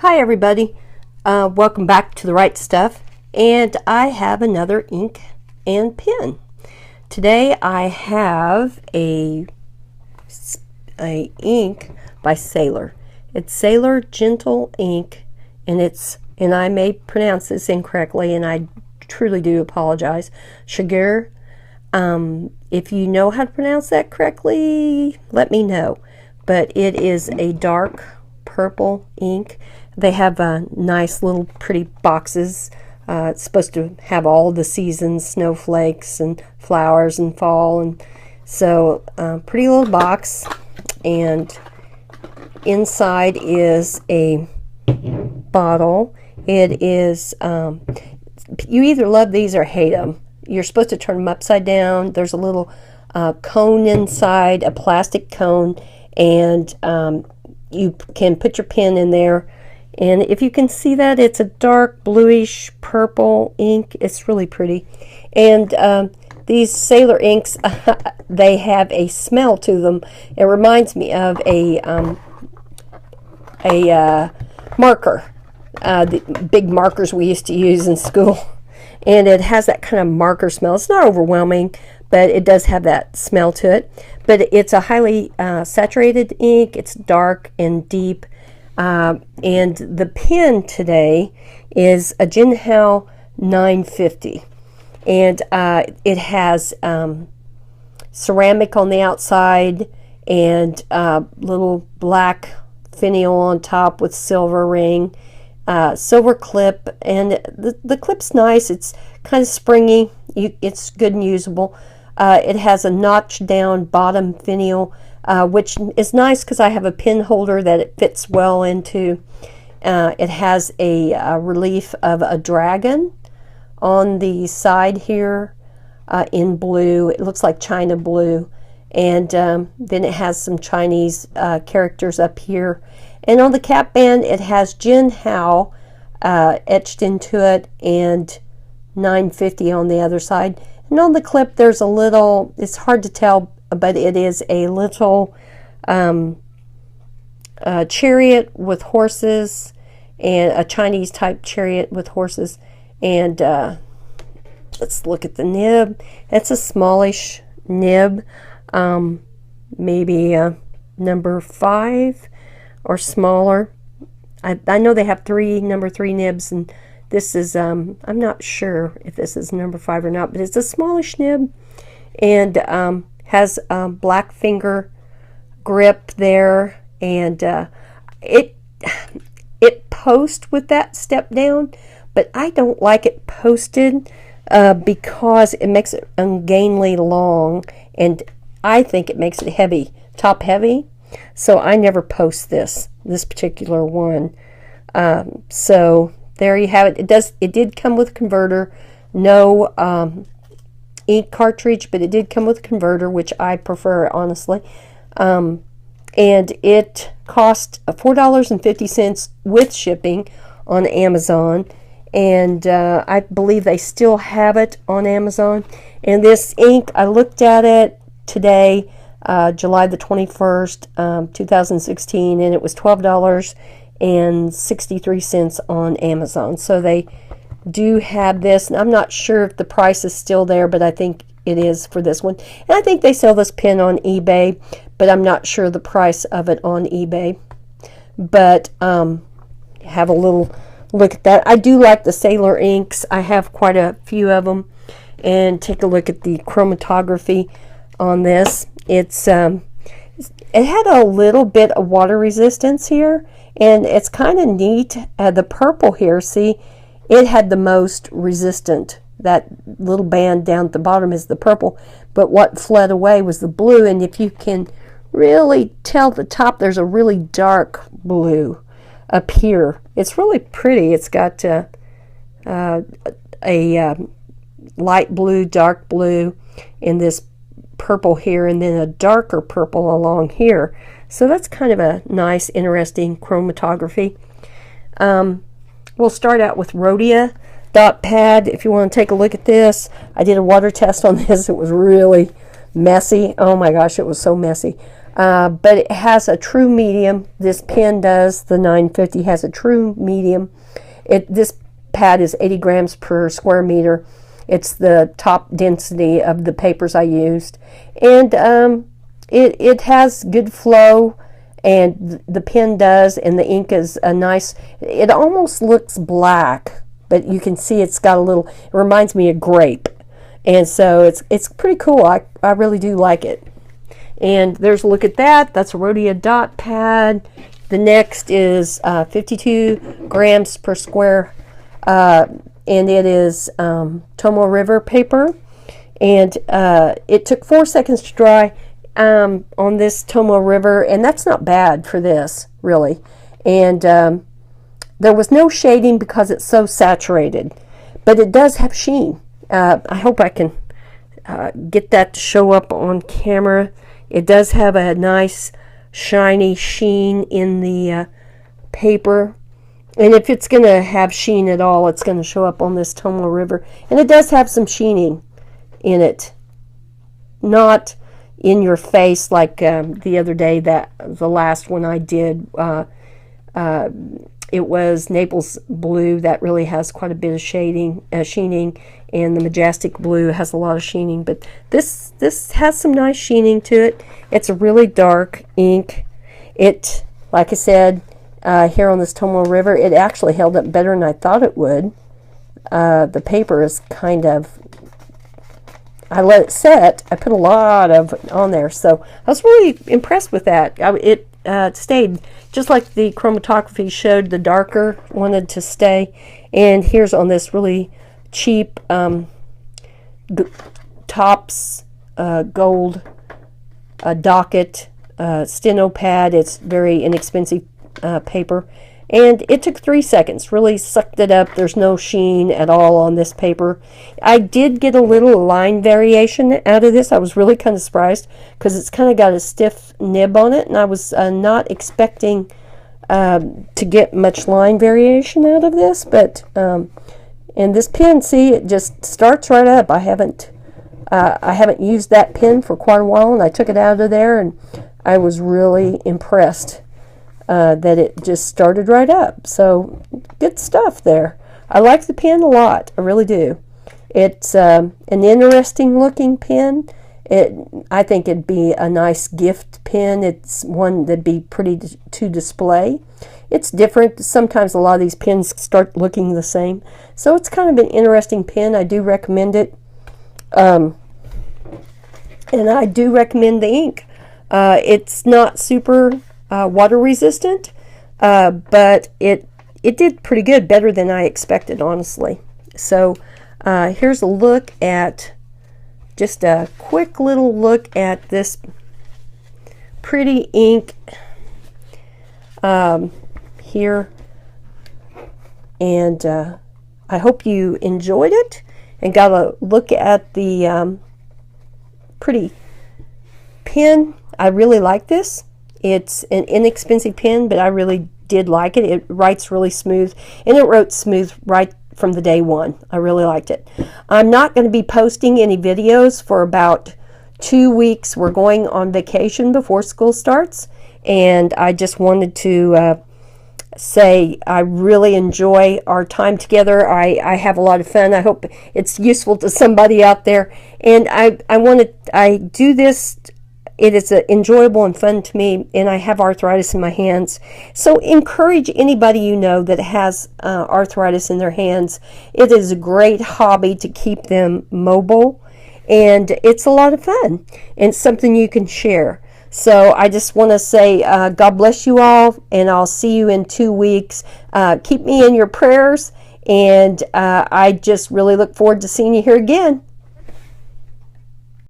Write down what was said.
Hi everybody, welcome back to The Right Stuff, and I have another ink and pen. Today I have a ink by Sailor. It's Sailor Gentle ink, and I may pronounce this incorrectly, and I truly do apologize. Shigure. If you know how to pronounce that correctly, let me know. But it is a dark purple ink. They have nice little pretty boxes. It's supposed to have all the seasons, snowflakes and flowers and fall, and so pretty little box. And inside is a bottle. It is you either love these or hate them. You're supposed to turn them upside down. There's a little cone inside, a plastic cone, and you can put your pen in there. And if you can see that, it's a dark bluish purple ink. It's really pretty. And these Sailor inks, they have a smell to them. It reminds me of a marker, the big markers we used to use in school. And it has that kind of marker smell. It's not overwhelming, but it does have that smell to it. But it's a highly saturated ink. It's dark and deep. And the pen today is a Jinhao 950. And it has ceramic on the outside and little black finial on top with silver ring. Silver clip, and the clip's nice. It's kind of springy. It's good and usable. It has a notch down bottom finial, which is nice because I have a pen holder that it fits well into. It has a relief of a dragon on the side here in blue. It looks like China blue, and then it has some Chinese characters up here. And on the cap band, it has Jinhao etched into it and 950 on the other side. And on the clip, there's a little, it's hard to tell, but it is a little chariot with horses, and a Chinese type chariot with horses. And let's look at the nib. It's a smallish nib, maybe number 5 or smaller. I know they have number 3 nibs, and this is I'm not sure if this is number 5 or not, but it's a smallish nib, and has a black finger grip there, and it posts with that step down, but I don't like it posted because it makes it ungainly long, and I think it makes it heavy, top heavy. So I never post this particular one. So there you have it. It did come with a converter, no ink cartridge, but it did come with a converter, which I prefer, honestly. And it cost $4.50 with shipping on Amazon, and I believe they still have it on Amazon. And this ink, I looked at it today, July the 21st, 2016, and it was $12.63 on Amazon. So they do have this, and I'm not sure if the price is still there, but I think it is for this one. And I think they sell this pen on eBay, but I'm not sure the price of it on eBay. But have a little look at that. I do like the Sailor inks. I have quite a few of them. And take a look at the chromatography on this. It had a little bit of water resistance here, and it's kind of neat. The purple here, see, it had the most resistant. That little band down at the bottom is the purple, but what fled away was the blue. And if you can really tell the top, there's a really dark blue up here. It's really pretty. It's got a light blue, dark blue in this purple here, and then a darker purple along here. So that's kind of a nice, interesting chromatography. We'll start out with Rhodia dot pad. If you want to take a look at this, I did a water test on this. It was really messy. Oh my gosh, it was so messy. but it has a true medium. This pen does. The 950 has a true medium. This pad is 80 grams per square meter. It's the top density of the papers I used, and it has good flow, and the pen does, and the ink is a nice. It almost looks black, but you can see it's got a little. It reminds me of grape, and so it's pretty cool. I really do like it. And there's a look at that. That's a Rhodia dot pad. The next is 52 grams per square, and it is Tomoe River paper. And it took 4 seconds to dry on this Tomoe River, and that's not bad for this, really. And there was no shading because it's so saturated, but it does have sheen. I hope I can get that to show up on camera. It does have a nice shiny sheen in the paper, and if it's going to have sheen at all, it's going to show up on this Tomoe River. And it does have some sheening in it, not in your face like the other day, that the last one I did. It was Naples Blue that really has quite a bit of sheening, and the Majestic Blue has a lot of sheening. But this has some nice sheening to it. It's a really dark ink. It, like I said, here on this Tomoe River, it actually held up better than I thought it would. The paper is kind of, I let it set. I put a lot of it on there, so I was really impressed with that. It stayed just like the chromatography showed. The darker wanted to stay, and here's on this really cheap Tops gold docket steno pad. It's very inexpensive paper, and it took 3 seconds. Really sucked it up. There's no sheen at all on this paper. I did get a little line variation out of this. I was really kind of surprised because it's kind of got a stiff nib on it, and I was not expecting to get much line variation out of this. But and this pen, see, it just starts right up. I haven't used that pen for quite a while, and I took it out of there, and I was really impressed that it just started right up. So good stuff there. I like the pen a lot. I really do. It's an interesting looking pen. I think it'd be a nice gift pen. It's one that'd be pretty to display. It's different. Sometimes a lot of these pens start looking the same. So it's kind of an interesting pen. I do recommend it. And I do recommend the ink. It's not super water resistant, but it did pretty good, better than I expected, honestly. So here's a look at, just a quick little look at this pretty ink here, and I hope you enjoyed it and got a look at the pretty pen. I really like this. It's an inexpensive pen, but I really did like it. It writes really smooth, and it wrote smooth right from the day one. I really liked it. I'm not going to be posting any videos for about 2 weeks. We're going on vacation before school starts, and I just wanted to say I really enjoy our time together. I have a lot of fun. I hope it's useful to somebody out there, and I do this. It is enjoyable and fun to me, and I have arthritis in my hands. So encourage anybody you know that has arthritis in their hands. It is a great hobby to keep them mobile, and it's a lot of fun, and something you can share. So I just want to say God bless you all, and I'll see you in 2 weeks. Keep me in your prayers, and I just really look forward to seeing you here again.